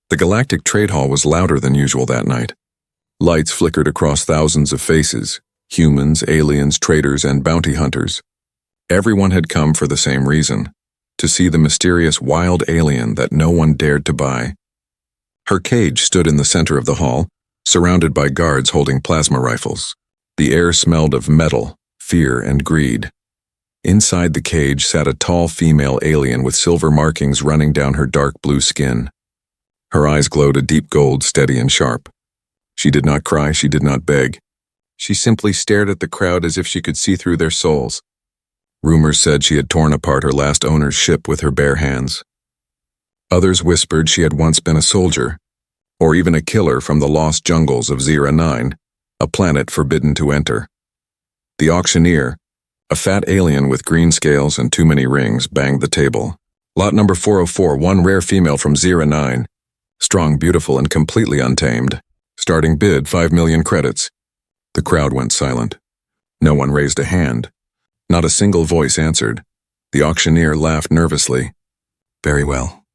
The Galactic trade hall was louder than usual that night. Lights flickered across thousands of faces, humans, aliens, traders, and bounty hunters. Everyone had come for the same reason, to see the mysterious wild alien that no one dared to buy. Her cage stood in the center of the hall, surrounded by guards holding plasma rifles. The air smelled of metal, fear, and greed. Inside the cage sat a tall female alien with silver markings running down her dark blue skin. Her eyes glowed a deep gold, steady and sharp. She did not cry, she did not beg. She simply stared at the crowd as if she could see through their souls. Rumors said she had torn apart her last owner's ship with her bare hands. Others whispered she had once been a soldier, or even a killer from the lost jungles of Zera 9, a planet forbidden to enter. The auctioneer, a fat alien with green scales and too many rings, banged the table. Lot number 404, one rare female from Zera 9. Strong, beautiful, and completely untamed. Starting bid, 5 million credits. The crowd went silent. No one raised a hand. Not a single voice answered. The auctioneer laughed nervously. Very well.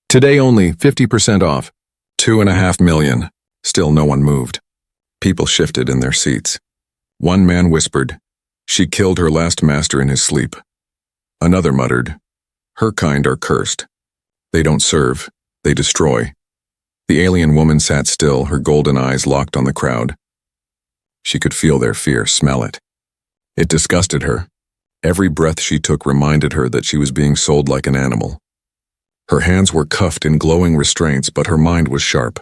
Today only, 50% off. 2.5 million. Still no one moved. People shifted in their seats. One man whispered, "She killed her last master in his sleep." Another muttered, "Her kind are cursed. They don't serve, they destroy." The alien woman sat still, her golden eyes locked on the crowd. She could feel their fear, smell it. It disgusted her. Every breath she took reminded her that she was being sold like an animal. Her hands were cuffed in glowing restraints, but her mind was sharp.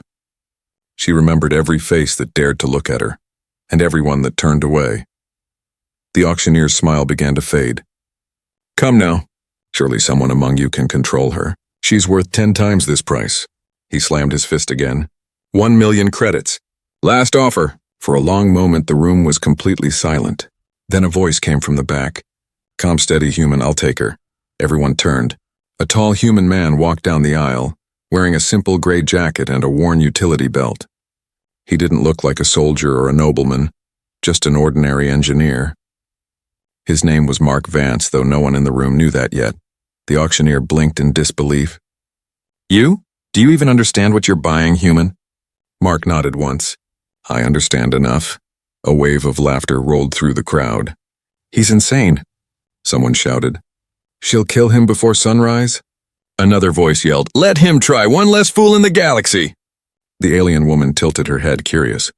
She remembered every face that dared to look at her, and everyone that turned away. The auctioneer's smile began to fade. "Come now. Surely someone among you can control her. She's worth 10 times this price." He slammed his fist again. 1 million credits. Last offer. For a long moment the room was completely silent. Then a voice came from the back. "Calm, steady, human, I'll take her." Everyone turned. A tall human man walked down the aisle, wearing a simple gray jacket and a worn utility belt. He didn't look like a soldier or a nobleman, just an ordinary engineer. His name was Mark Vance, though no one in the room knew that yet. The auctioneer blinked in disbelief. "You? Do you even understand what you're buying, human?" Mark nodded once. "I understand enough." A wave of laughter rolled through the crowd. "He's insane," someone shouted. "She'll kill him before sunrise?" Another voice yelled, "Let him try, one less fool in the galaxy!" The alien woman tilted her head, curious.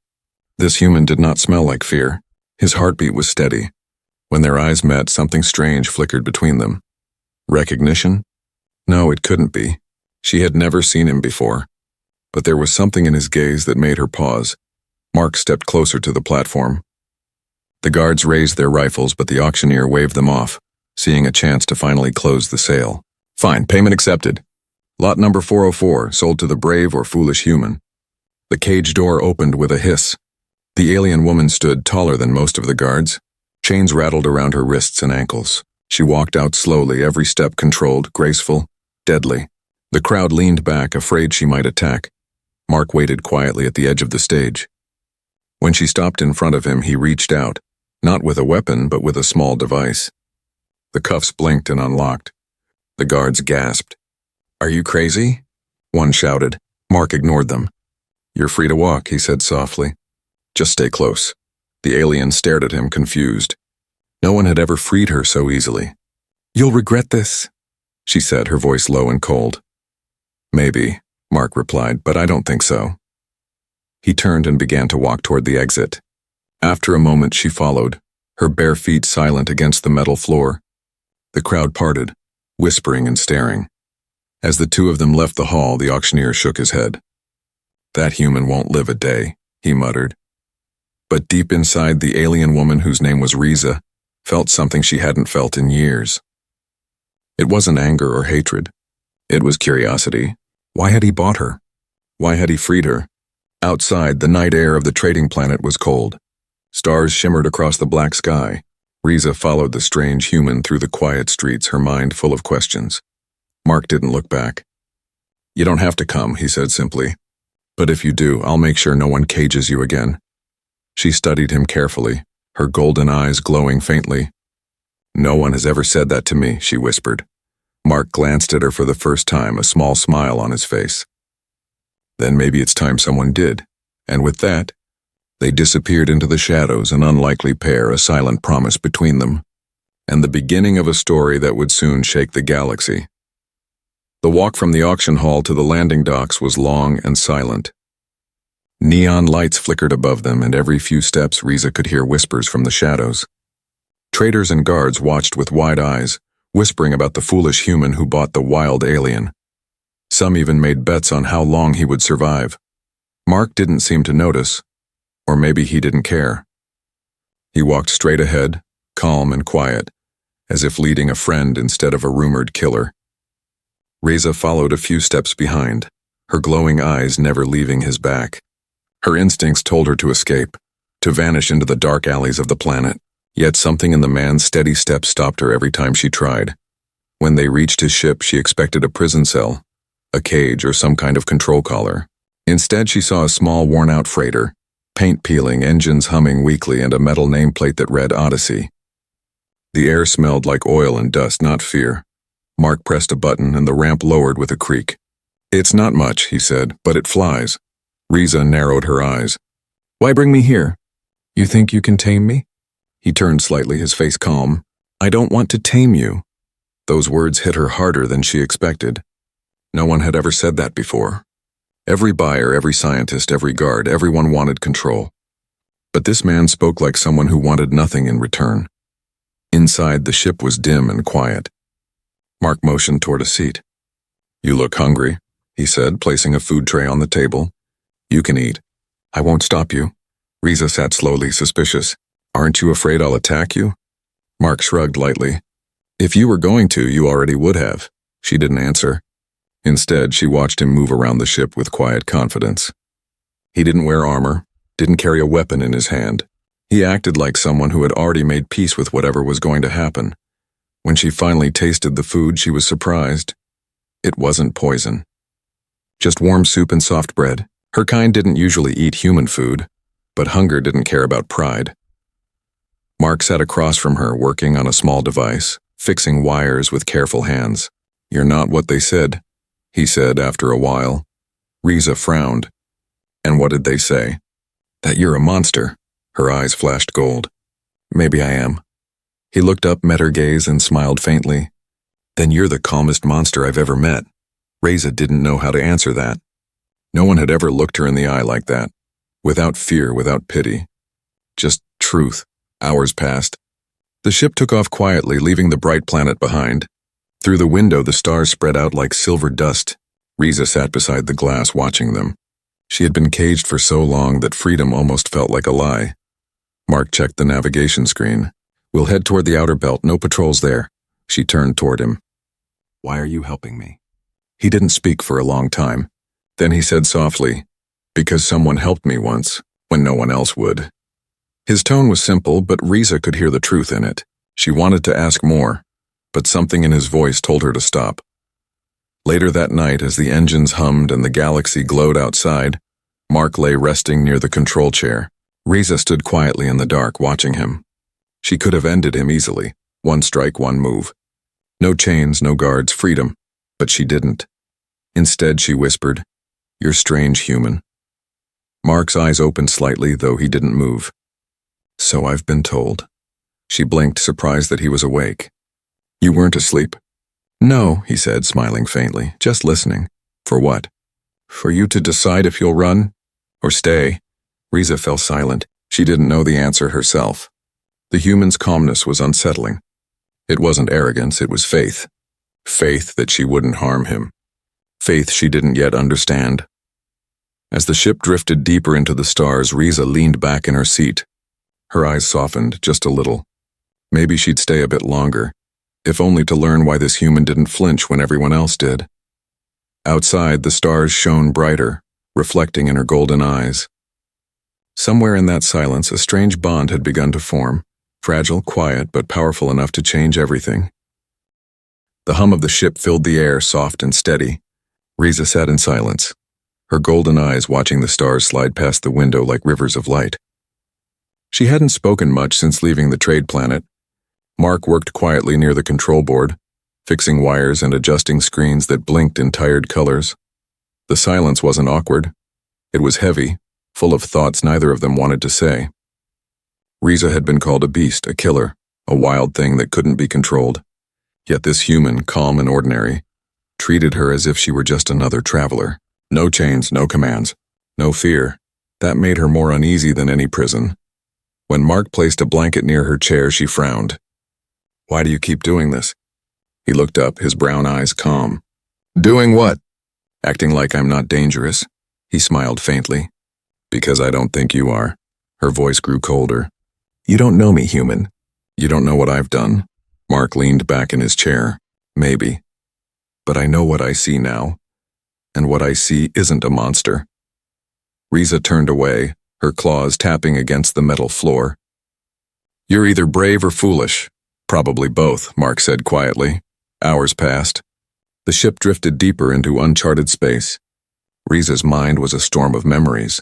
This human did not smell like fear. His heartbeat was steady. When their eyes met, something strange flickered between them. Recognition? No, it couldn't be. She had never seen him before. But there was something in his gaze that made her pause. Mark stepped closer to the platform. The guards raised their rifles, but the auctioneer waved them off, seeing a chance to finally close the sale. "Fine, payment accepted. Lot number 404, sold to the brave or foolish human." The cage door opened with a hiss. The alien woman stood taller than most of the guards. Chains rattled around her wrists and ankles. She walked out slowly, every step controlled, graceful, deadly. The crowd leaned back, afraid she might attack. Mark waited quietly at the edge of the stage. When she stopped in front of him, he reached out, not with a weapon, but with a small device. The cuffs blinked and unlocked. The guards gasped. "Are you crazy?" one shouted. Mark ignored them. "You're free to walk," he said softly. "Just stay close." The alien stared at him, confused. No one had ever freed her so easily. "You'll regret this," she said, her voice low and cold. "Maybe," Mark replied, "but I don't think so." He turned and began to walk toward the exit. After a moment, she followed, her bare feet silent against the metal floor. The crowd parted, whispering and staring. As the two of them left the hall, the auctioneer shook his head. "That human won't live a day," he muttered. But deep inside, the alien woman, whose name was Riza, felt something she hadn't felt in years. It wasn't anger or hatred. It was curiosity. Why had he bought her? Why had he freed her? Outside, the night air of the trading planet was cold. Stars shimmered across the black sky. Riza followed the strange human through the quiet streets, her mind full of questions. Mark didn't look back. "You don't have to come," he said simply. "But if you do, I'll make sure no one cages you again." She studied him carefully, her golden eyes glowing faintly. "No one has ever said that to me," she whispered. Mark glanced at her for the first time, a small smile on his face. Then maybe it's time someone did. And with that, they disappeared into the shadows, an unlikely pair, a silent promise between them, and the beginning of a story that would soon shake the galaxy. The walk from the auction hall to the landing docks was long and silent. Neon lights flickered above them, and every few steps Riza could hear whispers from the shadows. Traders and guards watched with wide eyes, whispering about the foolish human who bought the wild alien. Some even made bets on how long he would survive. Mark didn't seem to notice, or maybe he didn't care. He walked straight ahead, calm and quiet, as if leading a friend instead of a rumored killer. Riza followed a few steps behind, her glowing eyes never leaving his back. Her instincts told her to escape, to vanish into the dark alleys of the planet. Yet something in the man's steady steps stopped her every time she tried. When they reached his ship, she expected a prison cell, a cage, or some kind of control collar. Instead, she saw a small, worn-out freighter, paint peeling, engines humming weakly, and a metal nameplate that read Odyssey. The air smelled like oil and dust, not fear. Mark pressed a button, and the ramp lowered with a creak. "It's not much," he said, "but it flies." Riza narrowed her eyes. "Why bring me here? You think you can tame me?" He turned slightly, his face calm. "I don't want to tame you." Those words hit her harder than she expected. No one had ever said that before. Every buyer, every scientist, every guard, everyone wanted control. But this man spoke like someone who wanted nothing in return. Inside, the ship was dim and quiet. Mark motioned toward a seat. "You look hungry," he said, placing a food tray on the table. "You can eat. I won't stop you." Riza sat slowly, suspicious. "Aren't you afraid I'll attack you?" Mark shrugged lightly. "If you were going to, you already would have." She didn't answer. Instead, she watched him move around the ship with quiet confidence. He didn't wear armor, didn't carry a weapon in his hand. He acted like someone who had already made peace with whatever was going to happen. When she finally tasted the food, she was surprised. It wasn't poison. Just warm soup and soft bread. Her kind didn't usually eat human food, but hunger didn't care about pride. Mark sat across from her, working on a small device, fixing wires with careful hands. "You're not what they said," he said after a while. Riza frowned. "And what did they say?" "That you're a monster." Her eyes flashed gold. "Maybe I am." He looked up, met her gaze, and smiled faintly. "Then you're the calmest monster I've ever met." Riza didn't know how to answer that. No one had ever looked her in the eye like that, without fear, without pity. Just truth. Hours passed. The ship took off quietly, leaving the bright planet behind. Through the window, the stars spread out like silver dust. Riza sat beside the glass, watching them. She had been caged for so long that freedom almost felt like a lie. Mark checked the navigation screen. "We'll head toward the outer belt, no patrols there." She turned toward him. "Why are you helping me?" He didn't speak for a long time. Then he said softly, "Because someone helped me once, when no one else would." His tone was simple, but Riza could hear the truth in it. She wanted to ask more, but something in his voice told her to stop. Later that night, as the engines hummed and the galaxy glowed outside, Mark lay resting near the control chair. Riza stood quietly in the dark, watching him. She could have ended him easily. One strike, one move. No chains, no guards, freedom. But she didn't. Instead, she whispered, "You're strange, human." Mark's eyes opened slightly, though he didn't move. "So I've been told." She blinked, surprised that he was awake. "You weren't asleep?" "No," he said, smiling faintly, "just listening." "For what?" "For you to decide if you'll run or stay." Riza fell silent. She didn't know the answer herself. The human's calmness was unsettling. It wasn't arrogance, it was faith. Faith that she wouldn't harm him. Faith she didn't yet understand. As the ship drifted deeper into the stars, Riza leaned back in her seat. Her eyes softened just a little. Maybe she'd stay a bit longer, if only to learn why this human didn't flinch when everyone else did. Outside, the stars shone brighter, reflecting in her golden eyes. Somewhere in that silence, a strange bond had begun to form, fragile, quiet, but powerful enough to change everything. The hum of the ship filled the air, soft and steady. Riza sat in silence, her golden eyes watching the stars slide past the window like rivers of light. She hadn't spoken much since leaving the trade planet. Mark worked quietly near the control board, fixing wires and adjusting screens that blinked in tired colors. The silence wasn't awkward, It was heavy, full of thoughts neither of them wanted to say. Riza had been called a beast, a killer, a wild thing that couldn't be controlled. Yet this human, calm and ordinary, treated her as if she were just another traveler. No chains, no commands, no fear. That made her more uneasy than any prison. When Mark placed a blanket near her chair, she frowned. "Why do you keep doing this?" He looked up, his brown eyes calm. "Doing what?" "Acting like I'm not dangerous." He smiled faintly. "Because I don't think you are." Her voice grew colder. "You don't know me, human. You don't know what I've done." Mark leaned back in his chair. "Maybe. But I know what I see now. And what I see isn't a monster." Riza turned away, her claws tapping against the metal floor. "You're either brave or foolish." "Probably both," Mark said quietly. Hours passed. The ship drifted deeper into uncharted space. Riza's mind was a storm of memories.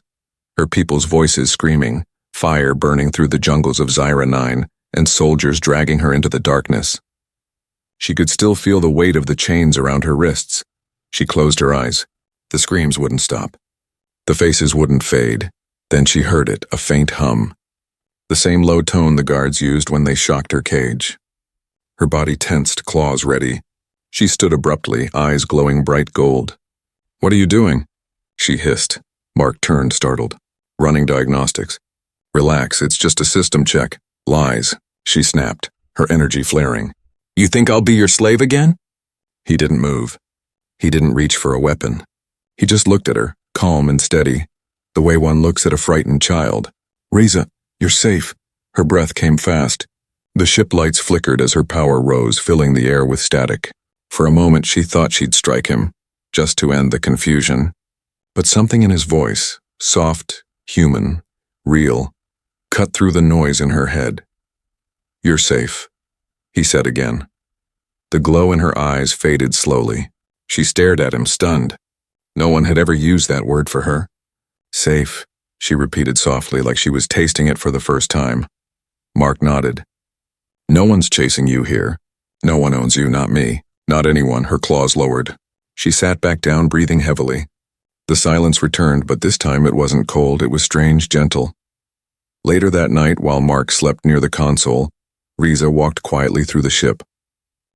Her people's voices screaming, fire burning through the jungles of Zyra 9, and soldiers dragging her into the darkness. She could still feel the weight of the chains around her wrists. She closed her eyes. The screams wouldn't stop. The faces wouldn't fade. Then she heard it, a faint hum. The same low tone the guards used when they shocked her cage. Her body tensed, claws ready. She stood abruptly, eyes glowing bright gold. "What are you doing?" she hissed. Mark turned, startled. "Running diagnostics." "Relax, it's just a system check." "Lies," she snapped, her energy flaring. "You think I'll be your slave again?" He didn't move. He didn't reach for a weapon. He just looked at her, calm and steady, the way one looks at a frightened child. "Riza, you're safe." Her breath came fast. The ship lights flickered as her power rose, filling the air with static. For a moment she thought she'd strike him, just to end the confusion. But something in his voice, soft, human, real, cut through the noise in her head. "You're safe," he said again. The glow in her eyes faded slowly. She stared at him, stunned. No one had ever used that word for her. "Safe," she repeated softly, like she was tasting it for the first time. Mark nodded. "No one's chasing you here. No one owns you, not me. Not anyone," her claws lowered. She sat back down, breathing heavily. The silence returned, but this time it wasn't cold, it was strange, gentle. Later that night, while Mark slept near the console, Riza walked quietly through the ship.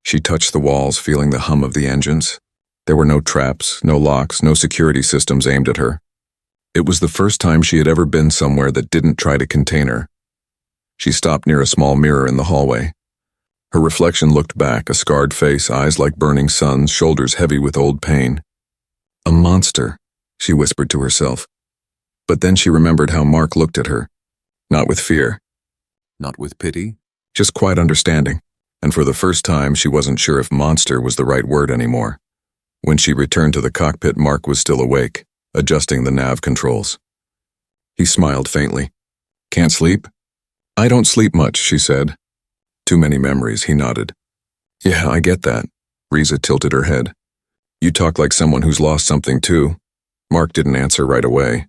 She touched the walls, feeling the hum of the engines. There were no traps, no locks, no security systems aimed at her. It was the first time she had ever been somewhere that didn't try to contain her. She stopped near a small mirror in the hallway. Her reflection looked back, a scarred face, eyes like burning suns, shoulders heavy with old pain. "A monster," she whispered to herself. But then she remembered how Mark looked at her. Not with fear. Not with pity. Just quiet understanding. And for the first time, she wasn't sure if monster was the right word anymore. When she returned to the cockpit, Mark was still awake, adjusting the nav controls. He smiled faintly. "Can't sleep?" "I don't sleep much," she said. "Too many memories," he nodded. "Yeah, I get that." Riza tilted her head. "You talk like someone who's lost something too." Mark didn't answer right away.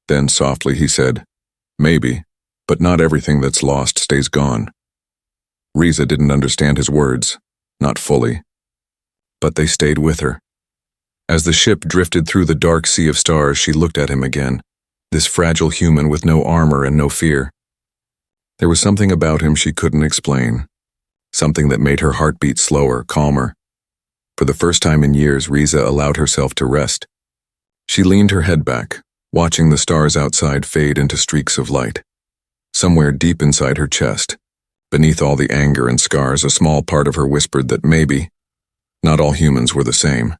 Then softly he said, "Maybe, but not everything that's lost stays gone." Riza didn't understand his words, not fully. But they stayed with her. As the ship drifted through the dark sea of stars, she looked at him again, this fragile human with no armor and no fear. There was something about him she couldn't explain, something that made her heart beat slower, calmer. For the first time in years, Riza allowed herself to rest. She leaned her head back, watching the stars outside fade into streaks of light. Somewhere deep inside her chest, beneath all the anger and scars, a small part of her whispered that maybe not all humans were the same.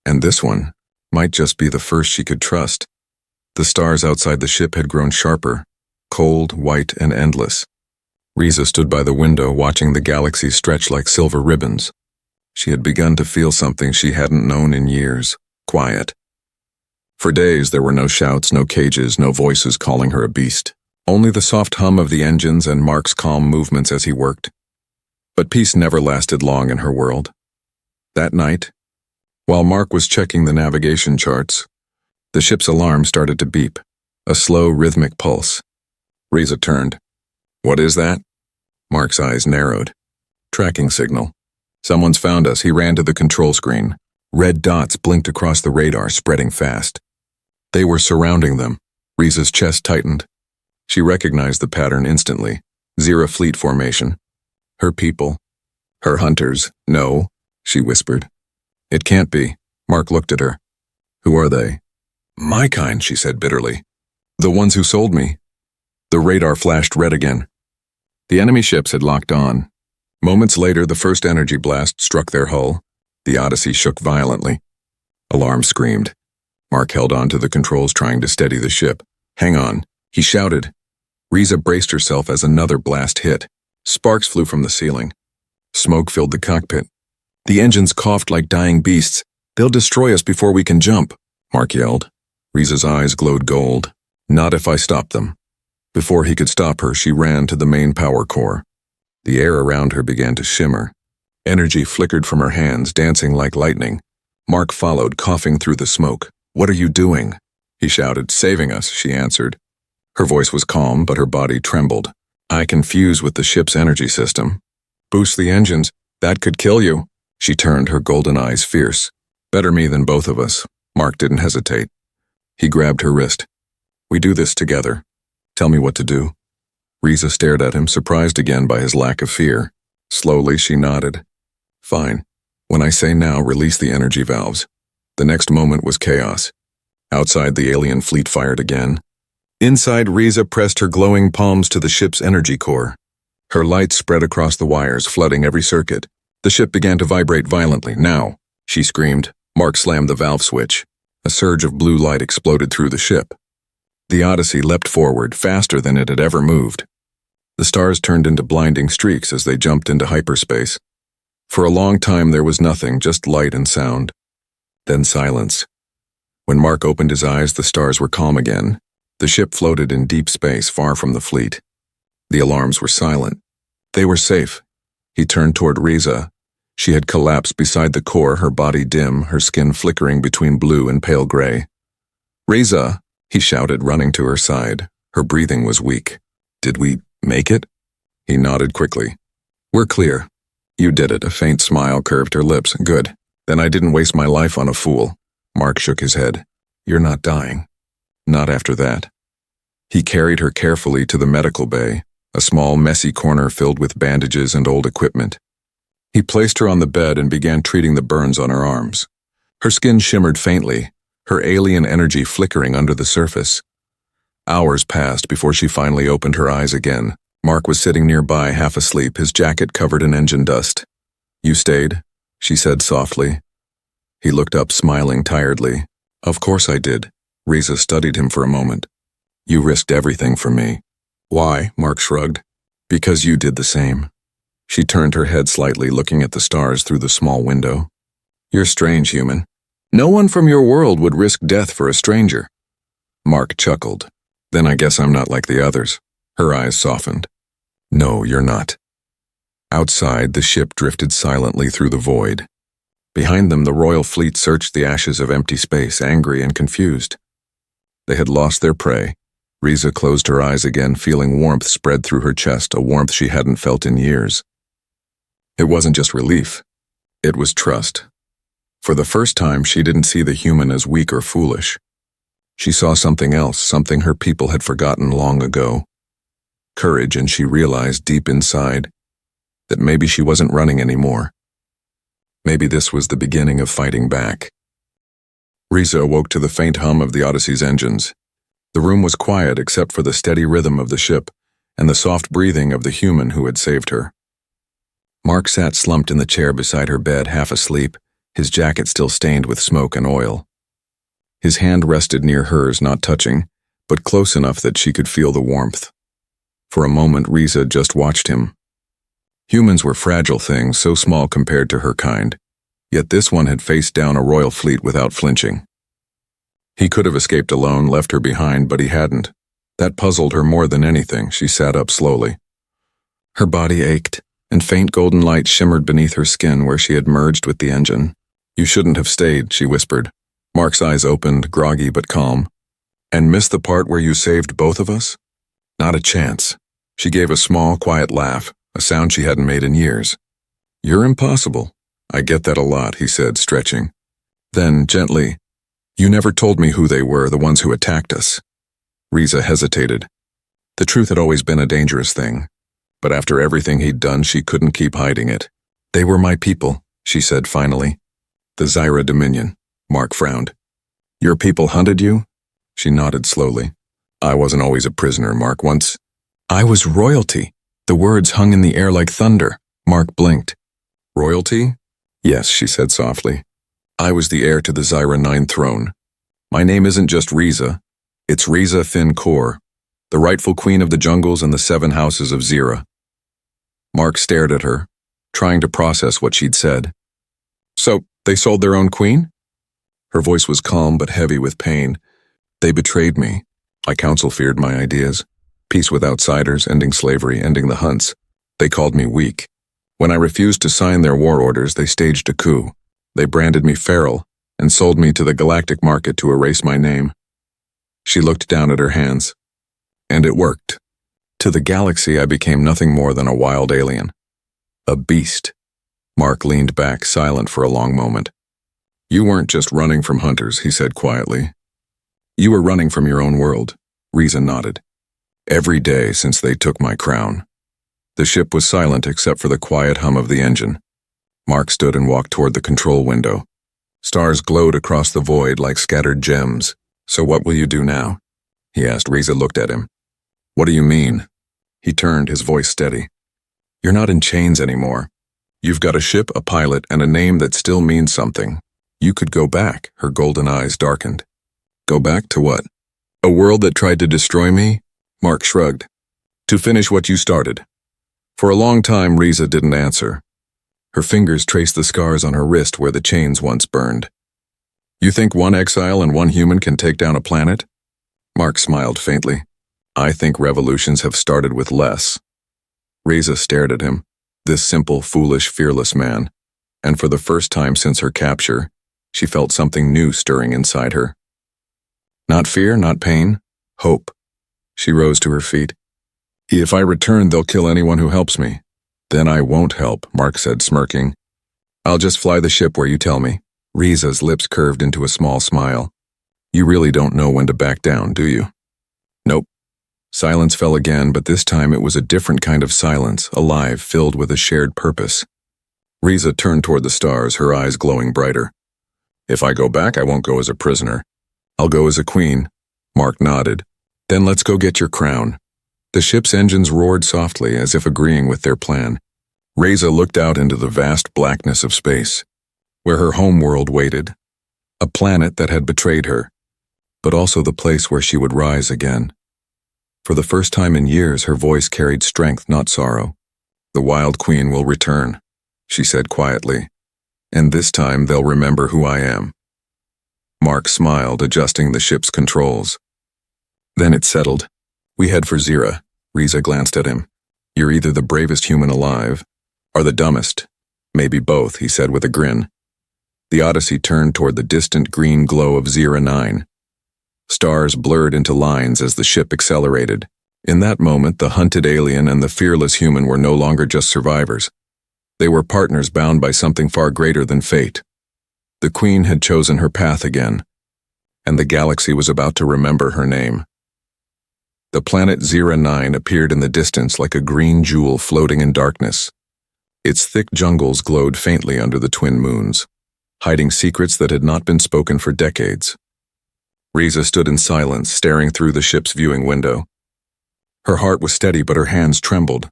And this one might just be the first she could trust. The stars outside the ship had grown sharper, cold, white, and endless. Riza stood by the window, watching the galaxy stretch like silver ribbons. She had begun to feel something she hadn't known in years, quiet. For days there were no shouts, no cages, no voices calling her a beast. Only the soft hum of the engines and Mark's calm movements as he worked. But peace never lasted long in her world. That night, while Mark was checking the navigation charts, the ship's alarm started to beep, a slow, rhythmic pulse. Riza turned. "What is that?" Mark's eyes narrowed. "Tracking signal. Someone's found us." He ran to the control screen. Red dots blinked across the radar, spreading fast. They were surrounding them. Riza's chest tightened. She recognized the pattern instantly. Zira fleet formation. Her people. Her hunters. No, she whispered. It can't be. Mark looked at her. Who are they? My kind, she said bitterly. The ones who sold me. The radar flashed red again. The enemy ships had locked on. Moments later, the first energy blast struck their hull. The Odyssey shook violently. Alarm screamed. Mark held on to the controls, trying to steady the ship. Hang on, he shouted. Riza braced herself as another blast hit. Sparks flew from the ceiling. Smoke filled the cockpit. The engines coughed like dying beasts. They'll destroy us before we can jump, Mark yelled. Riza's eyes glowed gold. Not if I stop them. Before he could stop her, she ran to the main power core. The air around her began to shimmer. Energy flickered from her hands, dancing like lightning. Mark followed, coughing through the smoke. What are you doing? He shouted. Saving us, she answered. Her voice was calm, but her body trembled. I can fuse with the ship's energy system. Boost the engines. That could kill you. She turned, her golden eyes fierce. Better me than both of us. Mark didn't hesitate. He grabbed her wrist. We do this together. Tell me what to do. Riza stared at him, surprised again by his lack of fear. Slowly, she nodded. Fine. When I say now, release the energy valves. The next moment was chaos. Outside, the alien fleet fired again. Inside, Riza pressed her glowing palms to the ship's energy core. Her light spread across the wires, flooding every circuit. The ship began to vibrate violently. Now, she screamed. Mark slammed the valve switch. A surge of blue light exploded through the ship. The Odyssey leapt forward, faster than it had ever moved. The stars turned into blinding streaks as they jumped into hyperspace. For a long time there was nothing, just light and sound. Then silence. When Mark opened his eyes, the stars were calm again. The ship floated in deep space, far from the fleet. The alarms were silent. They were safe. He turned toward Riza. She had collapsed beside the core, her body dim, her skin flickering between blue and pale gray. Riza, he shouted, running to her side. Her breathing was weak. Did we make it? He nodded quickly. We're clear. You did it. A faint smile curved her lips. Good. Then I didn't waste my life on a fool. Mark shook his head. You're not dying. Not after that. He carried her carefully to the medical bay, a small, messy corner filled with bandages and old equipment. He placed her on the bed and began treating the burns on her arms. Her skin shimmered faintly, her alien energy flickering under the surface. Hours passed before she finally opened her eyes again. Mark was sitting nearby, half asleep, his jacket covered in engine dust. You stayed? She said softly. He looked up, smiling tiredly. Of course I did. Riza studied him for a moment. You risked everything for me. Why? Mark shrugged. Because you did the same. She turned her head slightly, looking at the stars through the small window. You're strange, human. No one from your world would risk death for a stranger. Mark chuckled. Then I guess I'm not like the others. Her eyes softened. No, you're not. Outside, the ship drifted silently through the void. Behind them, the royal fleet searched the ashes of empty space, angry and confused. They had lost their prey. Riza closed her eyes again, feeling warmth spread through her chest, a warmth she hadn't felt in years. It wasn't just relief. It was trust. For the first time, she didn't see the human as weak or foolish. She saw something else, something her people had forgotten long ago. Courage, and she realized deep inside that maybe she wasn't running anymore. Maybe this was the beginning of fighting back. Riza awoke to the faint hum of the Odyssey's engines. The room was quiet except for the steady rhythm of the ship and the soft breathing of the human who had saved her. Mark sat slumped in the chair beside her bed, half asleep, his jacket still stained with smoke and oil. His hand rested near hers, not touching, but close enough that she could feel the warmth. For a moment, Riza just watched him. Humans were fragile things, so small compared to her kind, yet this one had faced down a royal fleet without flinching. He could have escaped alone, left her behind, but he hadn't. That puzzled her more than anything. She sat up slowly. Her body ached, and faint golden light shimmered beneath her skin where she had merged with the engine. You shouldn't have stayed, she whispered. Mark's eyes opened, groggy but calm. And missed the part where you saved both of us? Not a chance. She gave a small, quiet laugh, a sound she hadn't made in years. You're impossible. I get that a lot, he said, stretching. Then, gently, You never told me who they were, the ones who attacked us. Riza hesitated. The truth had always been a dangerous thing, but after everything he'd done, she couldn't keep hiding it. They were my people, she said finally. The Zyra Dominion. Mark frowned. Your people hunted you? She nodded slowly. I wasn't always a prisoner, Mark. Once I was royalty. The words hung in the air like thunder. Mark blinked. Royalty? Yes, she said softly. I was the heir to the Zyra 9 throne. My name isn't just Riza. It's Riza Thin Kor, the rightful queen of the jungles and the 7 houses of Zyra. Mark stared at her, trying to process what she'd said. So, they sold their own queen? Her voice was calm but heavy with pain. They betrayed me. My council feared my ideas. Peace with outsiders, ending slavery, ending the hunts. They called me weak. When I refused to sign their war orders, they staged a coup. They branded me feral and sold me to the Galactic market to erase my name. She looked down at her hands. And it worked. To the galaxy, I became nothing more than a wild alien. A beast. Mark leaned back, silent for a long moment. You weren't just running from hunters, he said quietly. You were running from your own world. Riza nodded. Every day since they took my crown. The ship was silent except for the quiet hum of the engine. Mark stood and walked toward the control window. Stars glowed across the void like scattered gems. So what will you do now? He asked. Riza looked at him. What do you mean? He turned, his voice steady. You're not in chains anymore. You've got a ship, a pilot, and a name that still means something. You could go back. Her golden eyes darkened. Go back to what? A world that tried to destroy me? Mark shrugged. To finish what you started. For a long time, Riza didn't answer. Her fingers traced the scars on her wrist where the chains once burned. You think one exile and one human can take down a planet? Mark smiled faintly. I think revolutions have started with less. Riza stared at him, this simple, foolish, fearless man, and for the first time since her capture, she felt something new stirring inside her. Not fear, not pain, hope. She rose to her feet. If I return, they'll kill anyone who helps me. Then I won't help, Mark said, smirking. I'll just fly the ship where you tell me. Riza's lips curved into a small smile. You really don't know when to back down, do you? Nope. Silence fell again, but this time it was a different kind of silence, alive, filled with a shared purpose. Riza turned toward the stars, her eyes glowing brighter. If I go back, I won't go as a prisoner. I'll go as a queen. Mark nodded. Then let's go get your crown. The ship's engines roared softly, as if agreeing with their plan. Riza looked out into the vast blackness of space, where her home world waited. A planet that had betrayed her, but also the place where she would rise again. For the first time in years, her voice carried strength, not sorrow. The Wild Queen will return, she said quietly, and this time they'll remember who I am. Mark smiled, adjusting the ship's controls. Then it settled. We head for Zyra. Riza glanced at him. You're either the bravest human alive, or the dumbest. Maybe both, he said with a grin. The Odyssey turned toward the distant green glow of Zyra 9. Stars blurred into lines as the ship accelerated. In that moment, the hunted alien and the fearless human were no longer just survivors. They were partners bound by something far greater than fate. The Queen had chosen her path again, and the galaxy was about to remember her name. The planet Zyra 9 appeared in the distance like a green jewel floating in darkness. Its thick jungles glowed faintly under the twin moons, hiding secrets that had not been spoken for decades. Riza stood in silence, staring through the ship's viewing window. Her heart was steady, but her hands trembled.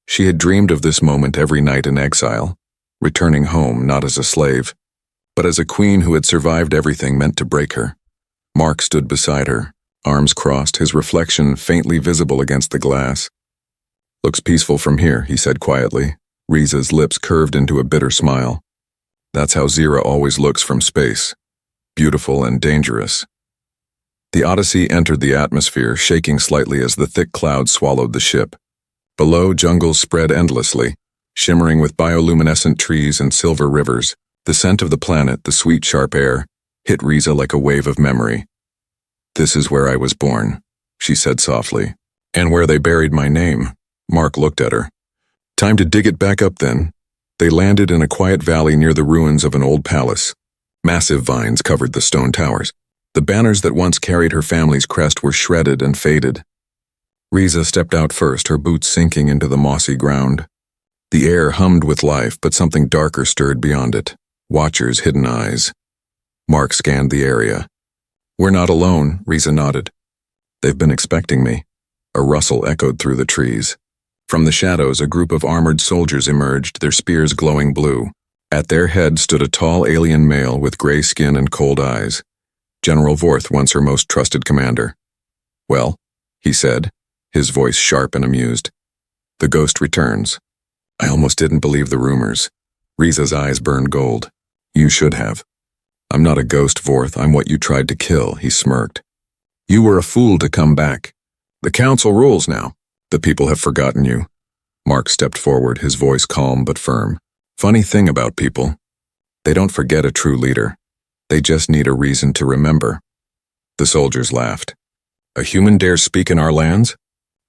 She had dreamed of this moment every night in exile, returning home not as a slave, but as a queen who had survived everything meant to break her. Mark stood beside her, arms crossed, his reflection faintly visible against the glass. Looks peaceful from here, he said quietly. Riza's lips curved into a bitter smile. That's how Zyra always looks from space, beautiful and dangerous. The Odyssey entered the atmosphere, shaking slightly as the thick clouds swallowed the ship. Below, jungles spread endlessly, shimmering with bioluminescent trees and silver rivers. The scent of the planet, the sweet, sharp air, hit Riza like a wave of memory. This is where I was born, she said softly. And where they buried my name. Mark looked at her. Time to dig it back up then. They landed in a quiet valley near the ruins of an old palace. Massive vines covered the stone towers. The banners that once carried her family's crest were shredded and faded. Riza stepped out first, her boots sinking into the mossy ground. The air hummed with life, but something darker stirred beyond it. Watchers' hidden eyes. Mark scanned the area. "We're not alone," Riza nodded. "They've been expecting me." A rustle echoed through the trees. From the shadows, a group of armored soldiers emerged, their spears glowing blue. At their head stood a tall alien male with gray skin and cold eyes. General Vorth, once her most trusted commander. "Well," he said, his voice sharp and amused. "The ghost returns." "I almost didn't believe the rumors." Riza's eyes burned gold. "You should have." "I'm not a ghost, Vorth. I'm what you tried to kill," he smirked. "You were a fool to come back. The council rules now. The people have forgotten you." Mark stepped forward, his voice calm but firm. "Funny thing about people. They don't forget a true leader. They just need a reason to remember." The soldiers laughed. "A human dares speak in our lands?"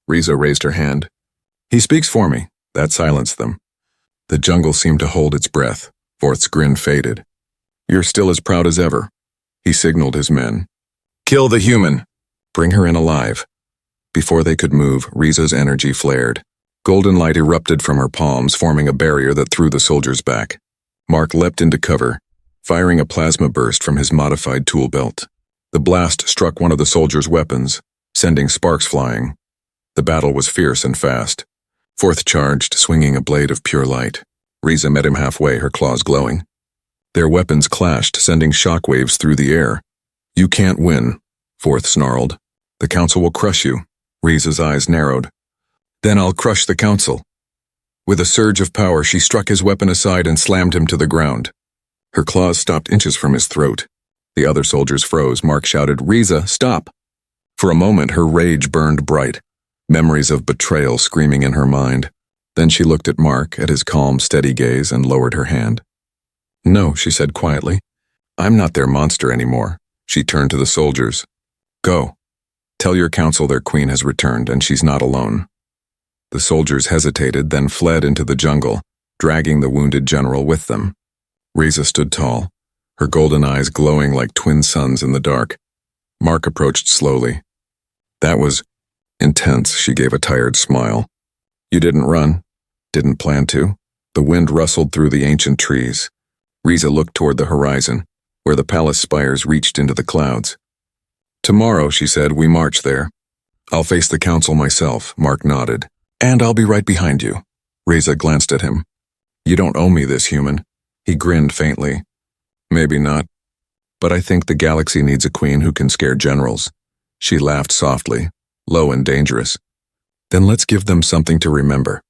Riza raised her hand. "He speaks for me." That silenced them. The jungle seemed to hold its breath. Vorth's grin faded. "You're still as proud as ever." He signaled his men. "Kill the human. Bring her in alive." Before they could move, Riza's energy flared. Golden light erupted from her palms, forming a barrier that threw the soldiers back. Mark leapt into cover, firing a plasma burst from his modified tool belt. The blast struck one of the soldiers' weapons, sending sparks flying. The battle was fierce and fast. Vorth charged, swinging a blade of pure light. Riza met him halfway, her claws glowing. Their weapons clashed, sending shockwaves through the air. "You can't win," Vorth snarled. "The council will crush you." Riza's eyes narrowed. "Then I'll crush the council." With a surge of power, she struck his weapon aside and slammed him to the ground. Her claws stopped inches from his throat. The other soldiers froze. Mark shouted, "Riza, stop!" For a moment, her rage burned bright, memories of betrayal screaming in her mind. Then she looked at Mark, at his calm, steady gaze, and lowered her hand. "No," she said quietly. "I'm not their monster anymore." She turned to the soldiers. "Go. Tell your council their queen has returned, and she's not alone." The soldiers hesitated, then fled into the jungle, dragging the wounded general with them. Riza stood tall, her golden eyes glowing like twin suns in the dark. Mark approached slowly. "That was intense," she gave a tired smile. "You didn't run? Didn't plan to?" The wind rustled through the ancient trees. Riza looked toward the horizon, where the palace spires reached into the clouds. "Tomorrow," she said, "we march there. I'll face the council myself," Mark nodded. "And I'll be right behind you." Riza glanced at him. "You don't owe me this, human." He grinned faintly. "Maybe not. But I think the galaxy needs a queen who can scare generals." She laughed softly, low and dangerous. "Then let's give them something to remember."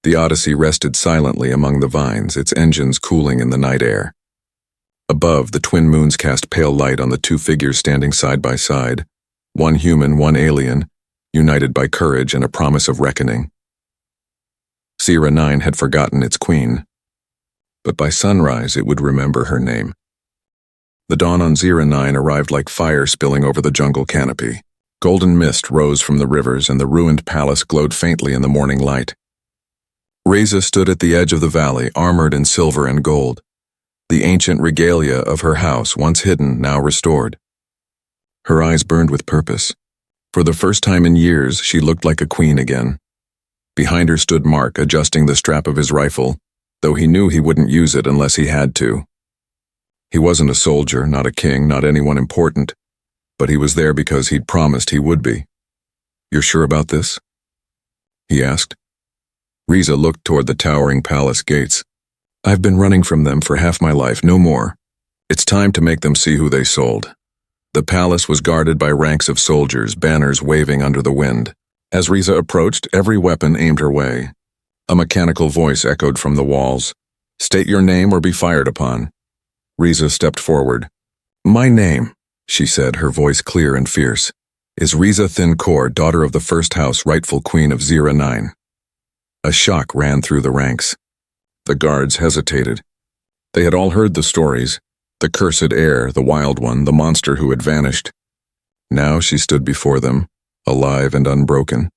The Odyssey rested silently among the vines, its engines cooling in the night air. Above, the twin moons cast pale light on the two figures standing side by side, one human, one alien, united by courage and a promise of reckoning. Zira 9 had forgotten its queen, but by sunrise it would remember her name. The dawn on Zira 9 arrived like fire spilling over the jungle canopy. Golden mist rose from the rivers and the ruined palace glowed faintly in the morning light. Riza stood at the edge of the valley, armored in silver and gold. The ancient regalia of her house, once hidden, now restored. Her eyes burned with purpose. For the first time in years, she looked like a queen again. Behind her stood Mark, adjusting the strap of his rifle, though he knew he wouldn't use it unless he had to. He wasn't a soldier, not a king, not anyone important, but he was there because he'd promised he would be. "You're sure about this?" he asked. Riza looked toward the towering palace gates. "I've been running from them for half my life, no more. It's time to make them see who they sold." The palace was guarded by ranks of soldiers, banners waving under the wind. As Riza approached, every weapon aimed her way. A mechanical voice echoed from the walls. "State your name or be fired upon." Riza stepped forward. "My name," she said, her voice clear and fierce, "is Riza Thin-Kor, daughter of the first house, rightful queen of Zira 9. A shock ran through the ranks. The guards hesitated. They had all heard the stories, the cursed heir, the wild one, the monster who had vanished. Now she stood before them, alive and unbroken.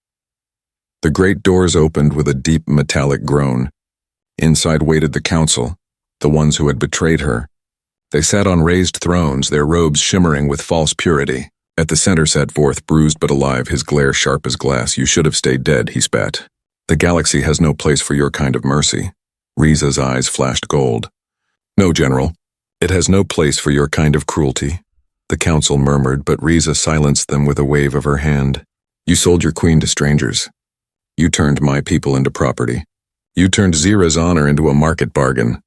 The great doors opened with a deep metallic groan. Inside waited the council, the ones who had betrayed her, They sat on raised thrones, their robes shimmering with false purity. At the center sat Vorth, bruised but alive, his glare sharp as glass. "You should have stayed dead," he spat. "The galaxy has no place for your kind of mercy." Riza's eyes flashed gold. "No, General. It has no place for your kind of cruelty." The council murmured, but Riza silenced them with a wave of her hand. "You sold your queen to strangers. You turned my people into property. You turned Zira's honor into a market bargain."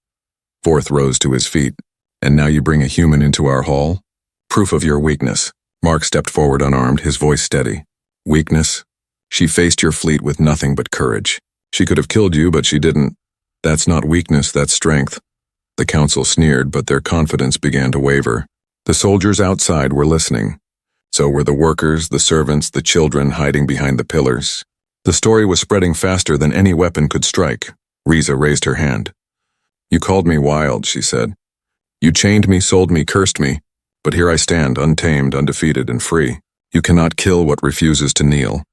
Vorth rose to his feet. "And now you bring a human into our hall? Proof of your weakness." Mark stepped forward unarmed, his voice steady. "Weakness? She faced your fleet with nothing but courage. She could have killed you, but she didn't. That's not weakness, that's strength." The council sneered, but their confidence began to waver. The soldiers outside were listening. So were the workers, the servants, the children hiding behind the pillars. The story was spreading faster than any weapon could strike. Riza raised her hand. "You called me wild," she said. "You chained me, sold me, cursed me. But here I stand, untamed, undefeated, and free. You cannot kill what refuses to kneel."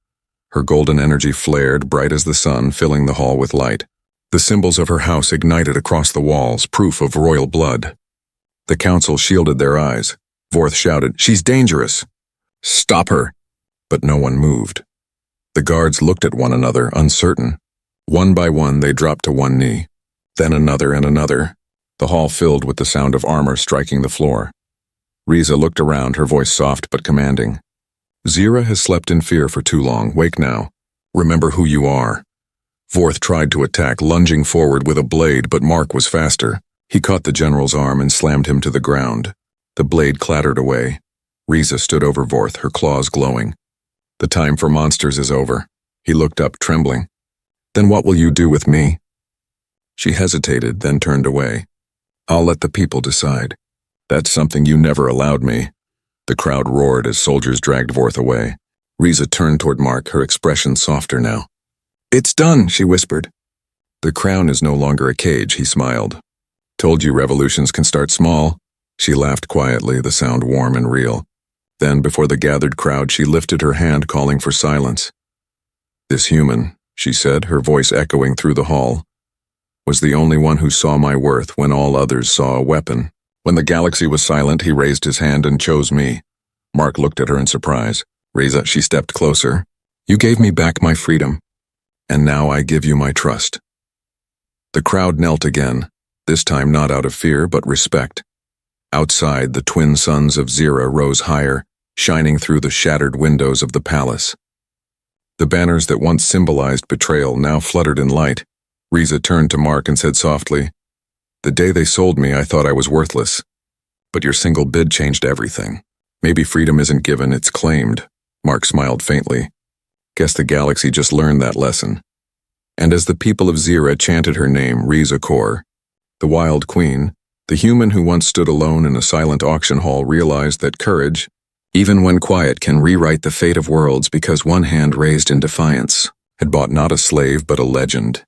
Her golden energy flared, bright as the sun, filling the hall with light. The symbols of her house ignited across the walls, proof of royal blood. The council shielded their eyes. Vorth shouted, "She's dangerous! Stop her!" But no one moved. The guards looked at one another, uncertain. One by one, they dropped to one knee. Then another and another. The hall filled with the sound of armor striking the floor. Riza looked around, her voice soft but commanding. "Zira has slept in fear for too long. Wake now. Remember who you are." Vorth tried to attack, lunging forward with a blade, but Mark was faster. He caught the general's arm and slammed him to the ground. The blade clattered away. Riza stood over Vorth, her claws glowing. "The time for monsters is over." He looked up, trembling. "Then what will you do with me?" She hesitated, then turned away. "I'll let the people decide. That's something you never allowed me." The crowd roared as soldiers dragged Vorth away. Riza turned toward Mark, her expression softer now. "It's done," she whispered. "The crown is no longer a cage," he smiled. "Told you revolutions can start small." She laughed quietly, the sound warm and real. Then, before the gathered crowd, she lifted her hand, calling for silence. "This human," she said, her voice echoing through the hall, "was the only one who saw my worth when all others saw a weapon." When the galaxy was silent, he raised his hand and chose me. Mark looked at her in surprise. "Riza," she stepped closer. "You gave me back my freedom, and now I give you my trust." The crowd knelt again, this time not out of fear but respect. Outside, the twin suns of Zira rose higher, shining through the shattered windows of the palace. The banners that once symbolized betrayal now fluttered in light. Riza turned to Mark and said softly, "The day they sold me, I thought I was worthless. But your single bid changed everything. Maybe freedom isn't given, it's claimed." Mark smiled faintly. "Guess the galaxy just learned that lesson." And as the people of Zira chanted her name, Riza Kor, the wild queen, the human who once stood alone in a silent auction hall, realized that courage, even when quiet, can rewrite the fate of worlds, because one hand raised in defiance had bought not a slave but a legend.